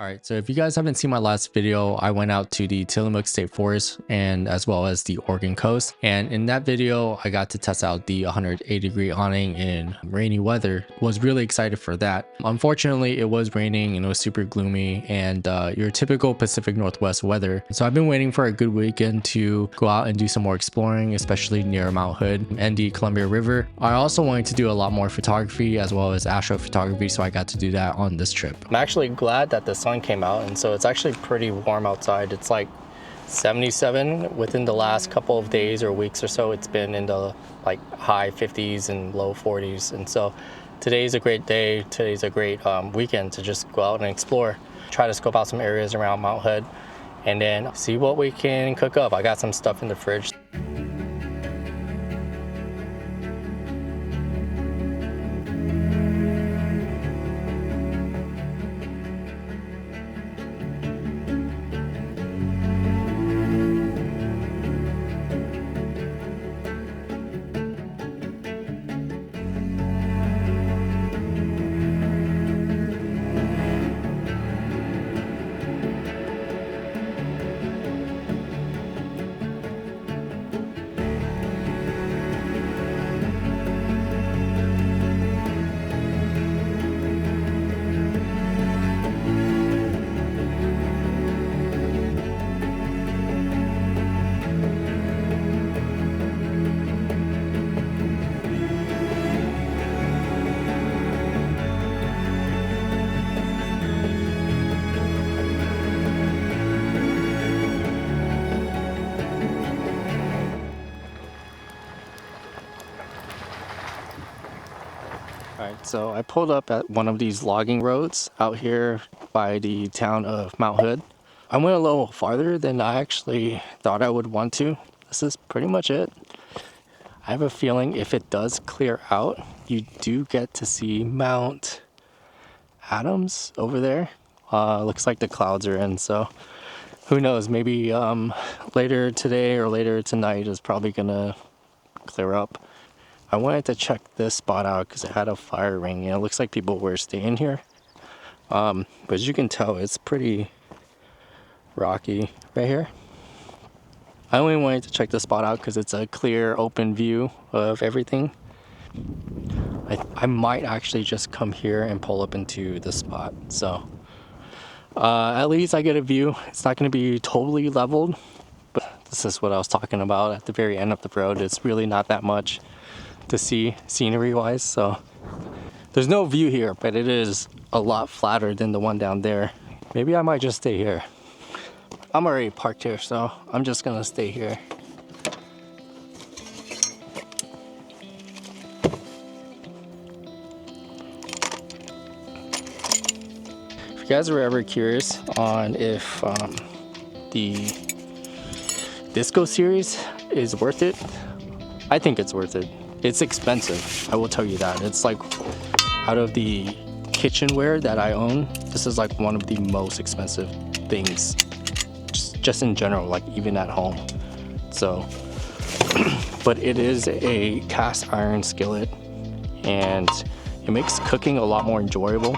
Alright, so if you guys haven't seen my last video, I went out to the Tillamook State Forest and as well as the Oregon coast. And in that video, I got to test out the 180-degree awning in rainy weather. Was really excited for that. Unfortunately, it was raining and it was super gloomy and your typical Pacific Northwest weather. So I've been waiting for a good weekend to go out and do some more exploring, especially near Mount Hood and the Columbia River. I also wanted to do a lot more photography as well as astrophotography, so I got to do that on this trip. I'm actually glad that the sun came out, and so it's actually pretty warm outside. It's like 77 within the last couple of days or weeks or so. It's been in the like high 50s and low 40s, and so today's a great day. Today's a great weekend to just go out and explore, try to scope out some areas around Mount Hood and then see what we can cook up. I got some stuff in the fridge. Alright, so I pulled up at one of these logging roads out here by the town of Mount Hood. I went a little farther than I actually thought I would want to. This is pretty much it. I have a feeling if it does clear out, you do get to see Mount Adams over there. Looks like the clouds are in, so who knows, maybe later today or later tonight is probably gonna clear up. I wanted to check this spot out because it had a fire ring and it looks like people were staying here. But as you can tell, it's pretty rocky right here. I only wanted to check this spot out because it's a clear, open view of everything. I might actually just come here and pull up into this spot. So at least I get a view. It's not going to be totally leveled, but this is what I was talking about at the very end of the road. It's really not that much to see scenery wise, so there's no view here, but it is a lot flatter than the one down there. Maybe I might just stay here. I'm already parked here, so I'm just gonna stay here. If you guys are ever curious on if the disco series is worth it, I think it's worth it. It's expensive, I will tell you that. It's like, out of the kitchenware that I own, this is like one of the most expensive things, just in general, like even at home. So, but it is a cast iron skillet and it makes cooking a lot more enjoyable.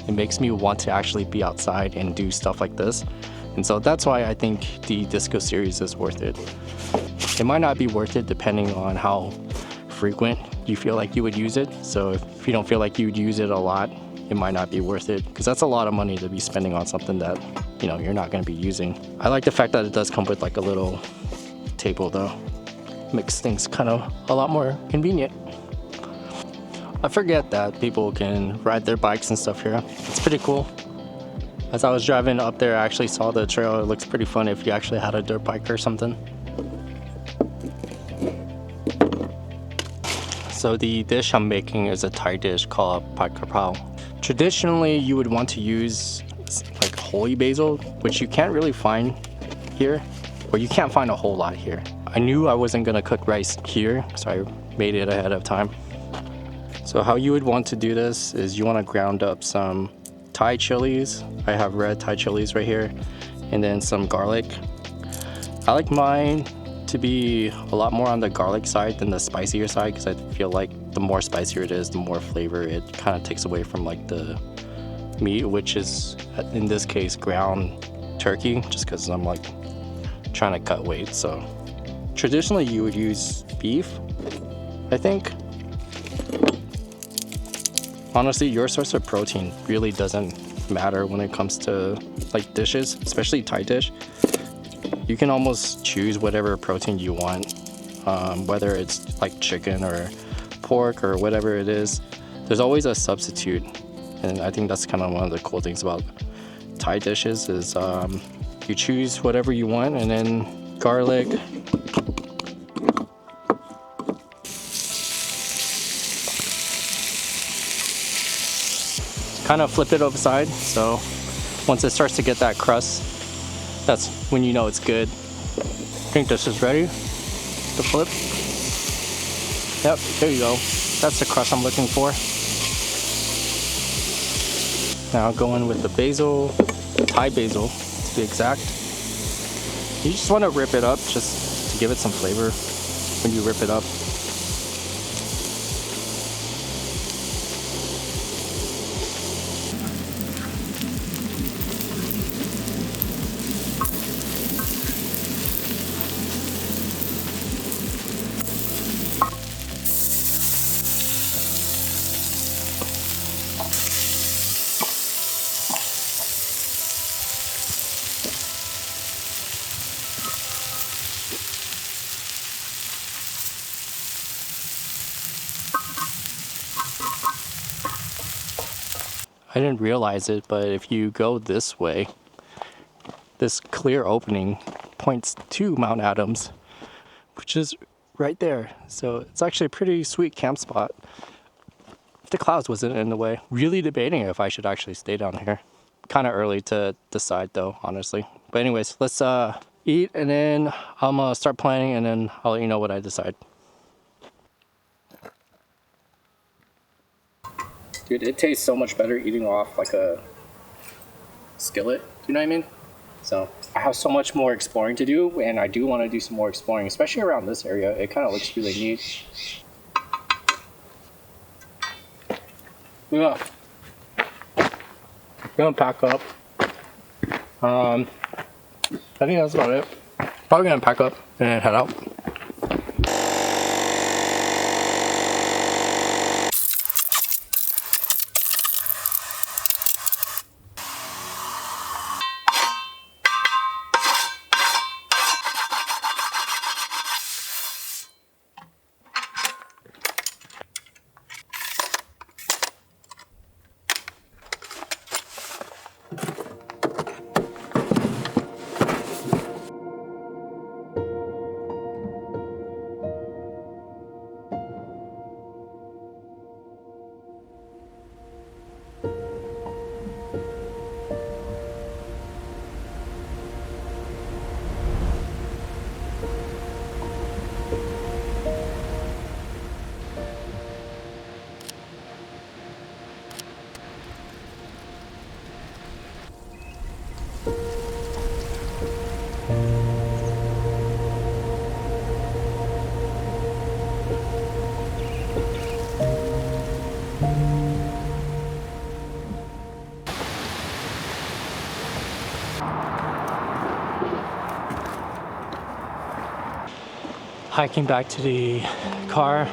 It makes me want to actually be outside and do stuff like this. And so that's why I think the disco series is worth it. It might not be worth it depending on how frequent you feel like you would use it. So if you don't feel like you would use it a lot, it might not be worth it, because that's a lot of money to be spending on something that, you know, you're not going to be using. I like the fact that it does come with like a little table though. Makes things kind of a lot more convenient. I forget that people can ride their bikes and stuff here. It's pretty cool. As I was driving up there, I actually saw the trail. It looks pretty fun if you actually had a dirt bike or something. So the dish I'm making is a Thai dish called Pad Kra Pao. Traditionally, you would want to use like holy basil, which you can't really find here, or you can't find a whole lot here. I knew I wasn't gonna cook rice here, so I made it ahead of time. So how you would want to do this is you want to ground up some Thai chilies. I have red Thai chilies right here, and then some garlic. I like mine to be a lot more on the garlic side than the spicier side, because I feel like the more spicier it is, the more flavor it kind of takes away from like the meat, which is in this case ground turkey, just because I'm like trying to cut weight. So traditionally you would use beef, I think. Honestly, your source of protein really doesn't matter when it comes to like dishes, especially Thai dish. You can almost choose whatever protein you want, whether it's like chicken or pork or whatever it is. There's always a substitute, and I think that's kind of one of the cool things about Thai dishes is you choose whatever you want, and then garlic, kind of flip it over side. So once it starts to get that crust, that's when you know it's good. I think this is ready to flip. Yep, there you go. That's the crust I'm looking for. Now go in with the basil, Thai basil to be exact. You just want to rip it up just to give it some flavor when you rip it up. I didn't realize it, but if you go this way, this clear opening points to Mount Adams, which is right there. So it's actually a pretty sweet camp spot if the clouds wasn't in the way. Really debating if I should actually stay down here. Kind of early to decide though, honestly. But anyways, let's eat, and then I'm gonna start planning, and then I'll let you know what I decide. Dude, it tastes so much better eating off like a skillet, do you know what I mean? So I have so much more exploring to do, and I do want to do some more exploring, especially around this area. It kind of looks really neat. Yeah, gonna pack up. I think that's about it. Probably gonna pack up and head out. Hiking back to the car,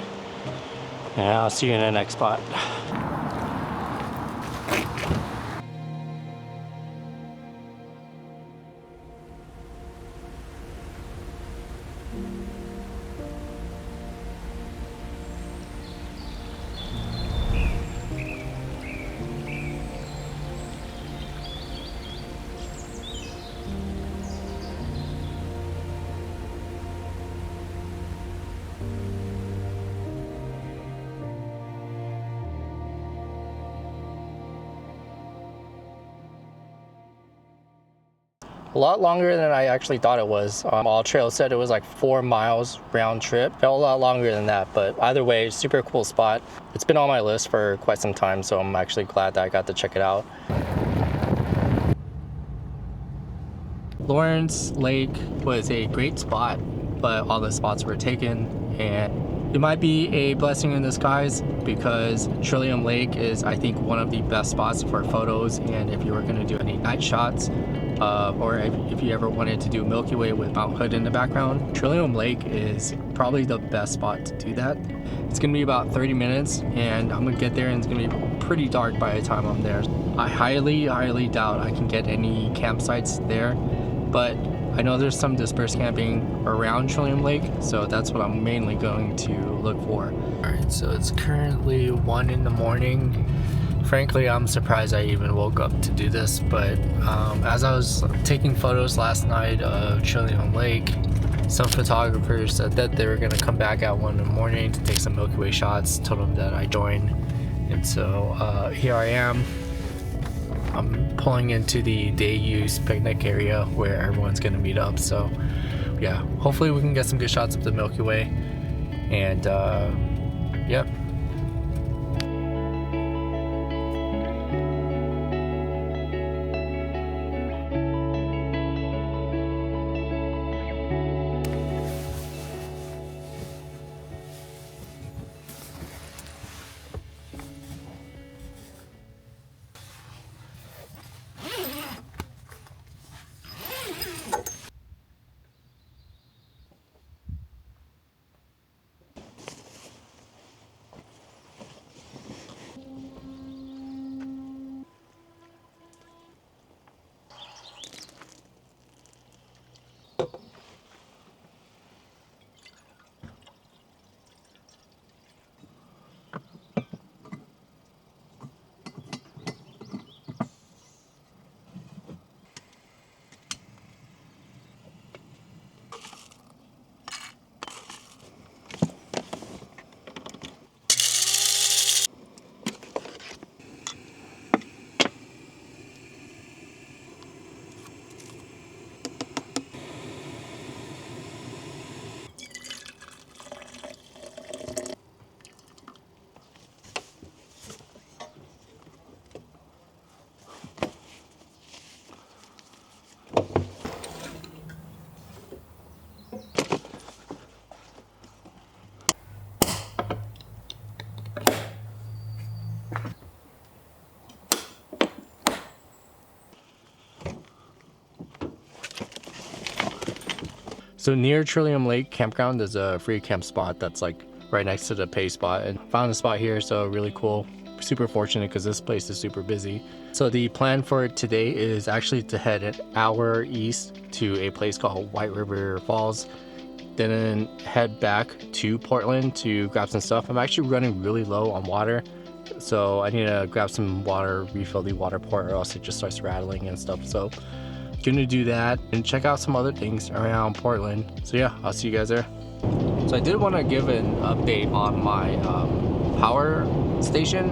and I'll see you in the next spot. A lot longer than I actually thought it was. All Trail said it was like 4 miles round trip. Felt a lot longer than that, but either way, super cool spot. It's been on my list for quite some time, so I'm actually glad that I got to check it out. Lawrence Lake was a great spot, but all the spots were taken, and It might be a blessing in disguise because Trillium Lake is, I think, one of the best spots for photos, and if you were going to do any night shots, or if you ever wanted to do Milky Way with Mount Hood in the background, Trillium Lake is probably the best spot to do that. It's going to be about 30 minutes, and I'm going to get there and it's going to be pretty dark by the time I'm there. I highly doubt I can get any campsites there, but I know there's some dispersed camping around Trillium Lake, so that's what I'm mainly going to look for. Alright, so it's currently 1 in the morning. Frankly, I'm surprised I even woke up to do this, but as I was taking photos last night of Trillium Lake, some photographers said that they were going to come back at 1 in the morning to take some Milky Way shots. Told them that I joined, and so here I am. I'm pulling into the day use picnic area where everyone's gonna meet up, so yeah, hopefully we can get some good shots of the Milky Way, and yep. So near Trillium Lake Campground, there's a free camp spot that's like right next to the pay spot, and found a spot here, so really cool. Super fortunate because this place is super busy. So the plan for today is actually to head an hour east to a place called White River Falls, then head back to Portland to grab some stuff. I'm actually running really low on water, so I need to grab some water, refill the water port, or else it just starts rattling and stuff. So gonna do that and check out some other things around Portland. So yeah, I'll see you guys there. So I did want to give an update on my power station.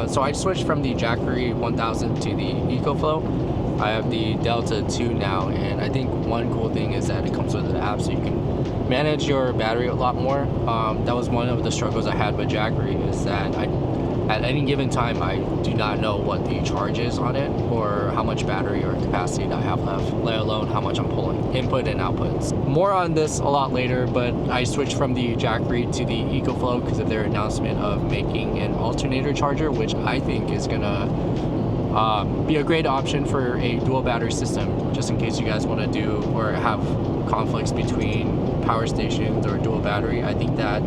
So I switched from the Jackery 1000 to the EcoFlow. I have the Delta 2 now, and I think one cool thing is that it comes with an app, so you can manage your battery a lot more. That was one of the struggles I had with Jackery, is that at any given time, I do not know what the charge is on it or how much battery or capacity that I have left, let alone how much I'm pulling input and outputs. More on this a lot later, but I switched from the Jackery to the EcoFlow because of their announcement of making an alternator charger, which I think is gonna be a great option for a dual battery system, just in case you guys want to do or have conflicts between power stations or dual battery. I think that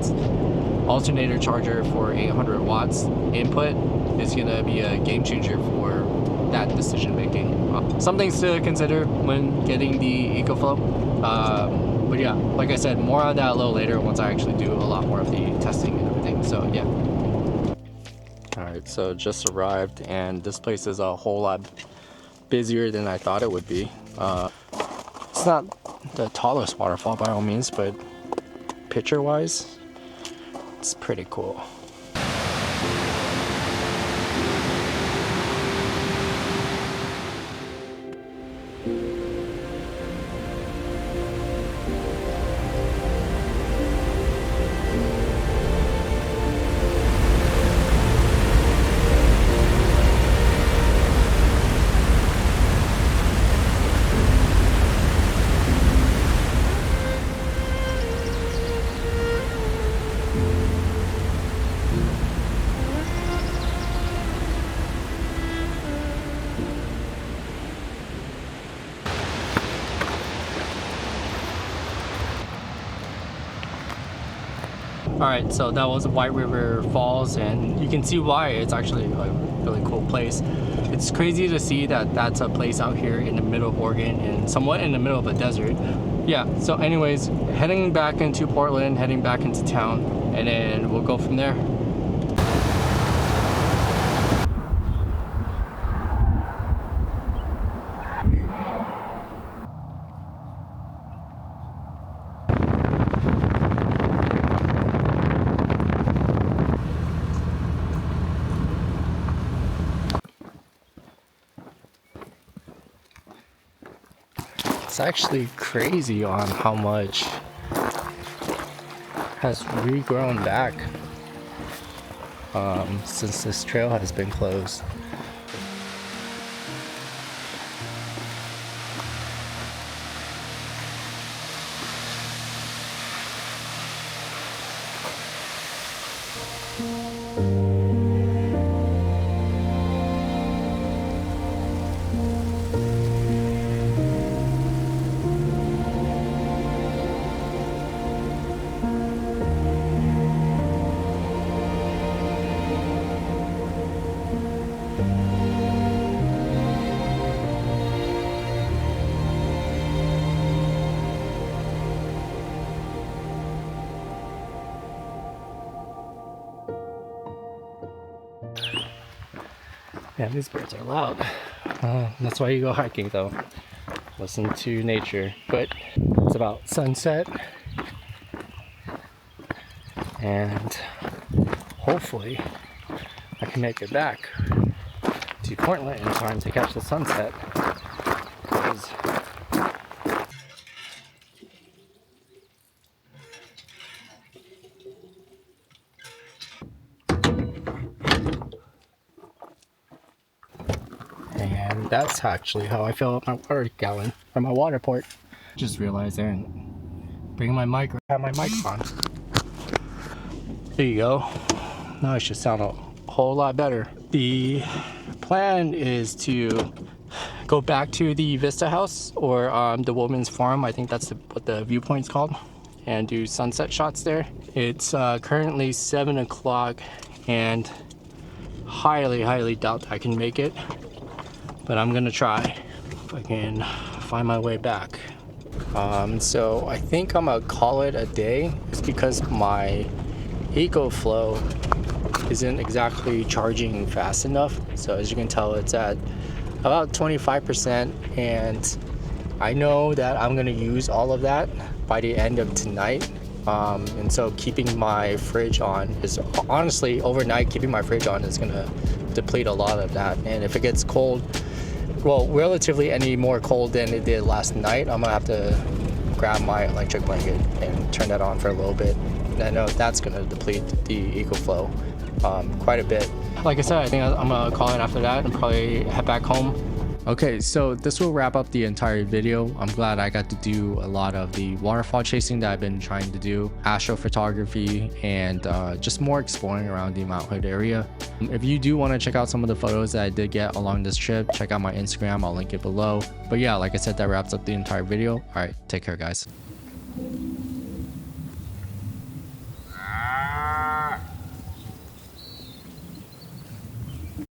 alternator charger for 800 watts input is going to be a game changer for that decision making. Some things to consider when getting the EcoFlow. But yeah, like I said, more on that a little later once I actually do a lot more of the testing and everything. So yeah. Alright, so just arrived, and this place is a whole lot busier than I thought it would be. It's not the tallest waterfall by all means, but picture wise, it's pretty cool. Alright, so that was White River Falls, and you can see why. It's actually a really cool place. It's crazy to see that that's a place out here in the middle of Oregon and somewhat in the middle of a desert. Yeah, so anyways, heading back into Portland, heading back into town, and then we'll go from there. It's actually crazy on how much has regrown back since this trail has been closed. Yeah, these birds are loud. That's why you go hiking though. Listen to nature. But it's about sunset. And hopefully I can make it back to Portland in time to catch the sunset. 'Cause and that's actually how I fill up my water gallon or my water port. Just realized I didn't bring my mic or have my mic on. There you go. Now it should sound a whole lot better. The plan is to go back to the Vista House or the Woman's Farm. I think that's what the viewpoint's called, and do sunset shots there. It's currently 7 o'clock and highly doubt I can make it, but I'm gonna try if I can find my way back. So I think I'm gonna call it a day. It's because my EcoFlow isn't exactly charging fast enough. So as you can tell, it's at about 25%, and I know that I'm gonna use all of that by the end of tonight. And so keeping my fridge on is honestly overnight, keeping my fridge on is gonna deplete a lot of that. And if it gets cold, well, relatively any more cold than it did last night, I'm gonna have to grab my electric blanket and turn that on for a little bit. And I know that's gonna deplete the EcoFlow quite a bit. Like I said, I think I'm gonna call it after that and probably head back home. Okay, so this will wrap up the entire video. I'm glad I got to do a lot of the waterfall chasing that I've been trying to do, astrophotography, and just more exploring around the Mount Hood area. If you do want to check out some of the photos that I did get along this trip, check out my Instagram, I'll link it below. But yeah, like I said, that wraps up the entire video. All right, take care guys.